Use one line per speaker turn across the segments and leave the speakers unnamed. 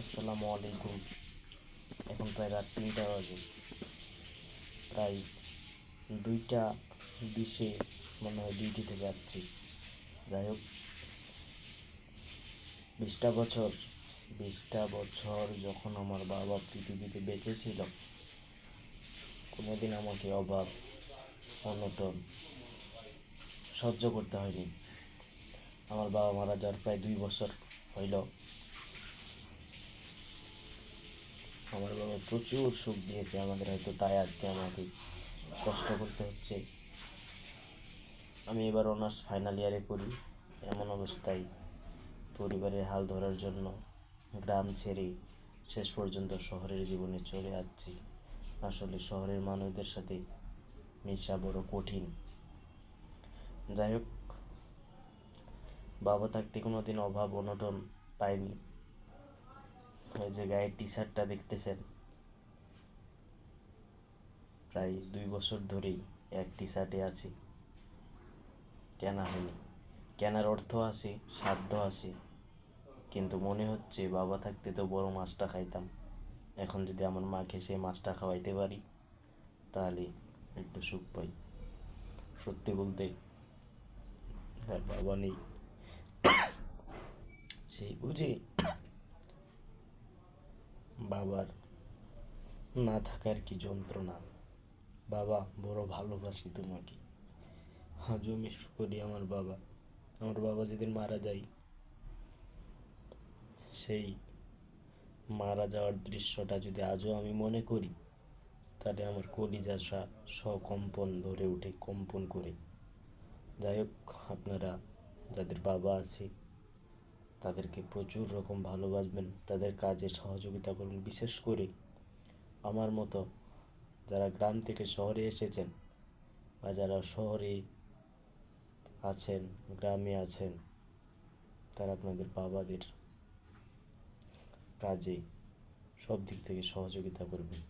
আসসালামু আলাইকুম। এখন প্রায় রাত 3টা বাজে। প্রায় 2টা 20-এ মনে হয় ডিউটি থেকে আসছি। যাই হোক, 20টা বছর 20টা বছর যখন আমার বাবা পৃথিবীতে বেঁচে ছিল, কোনোদিন আমাকে অভাব অনটন সহ্য করতে হয়নি। আমার বাবা মারা যাওয়ার প্রায় 2 বছর হইল। আমার বাবা প্রচুর সুখ দিয়েছে আমাদের, হয়তো তাই আজকে আমাকে কষ্ট করতে হচ্ছে। আমি এবার অনার্স ফাইনাল ইয়ারে পড়ি। এমন অবস্থায় পরিবারের হাল ধরার জন্য গ্রাম ছেড়ে শেষ পর্যন্ত শহরের জীবনে চলে যাচ্ছি। আসলে শহরের মানুষদের সাথে মেশা বড় কঠিন। যাই হোক, বাবা থাকতে কোনো দিন অভাব অনটন পাইনি। ওই যে গায়ের টি শার্টটা দেখতেছেন, প্রায় 2 বছর ধরেই এক টি শার্টে আছি, কেনা হয়নি। কেনার অর্থ আছে, সাধ্য আছে, কিন্তু মনে হচ্ছে বাবা থাকতে তো বড় মাছটা খাইতাম। এখন যদি আমার মাকে সেই মাছটা খাওয়াইতে পারি তাহলে একটু সুখ পাই। সত্যি বলতে, আর বাবা নেই, সেই বুঝে বাবার না থাকার কি যন্ত্রণা। বাবা, বড় ভালোবাসি তোমাকে, আজও মিস করি আমার বাবা যেদিন মারা যায়, সেই মারা যাওয়ার দৃশ্যটা যদি আজও আমি মনে করি, তাহলে আমার কলিজা সকম্পন ধরে উঠে, কম্পন করে। যাই হোক, আপনারা যাদের বাবা আছে তাদেরকে প্রচুর রকম ভালোবাসবেন, তাদের কাজে সহযোগিতা করবেন। বিশেষ করে আমার মতো যারা গ্রাম থেকে শহরে এসেছেন, বা যারা শহরে আছেন, গ্রামে আছেন, তারা আপনাদের বাবাদের কাজে সব দিক থেকে সহযোগিতা করবেন,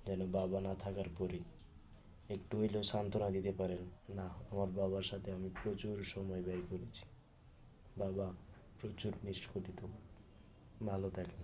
যেন বাবা না থাকার পরে একটু হইলেও সান্ত্বনা দিতে পারেন। না, আমার বাবার সাথে আমি প্রচুর সময় ব্যয় করেছি। বাবা, প্রচুর মিস করি তোমার। ভালো থাকেন।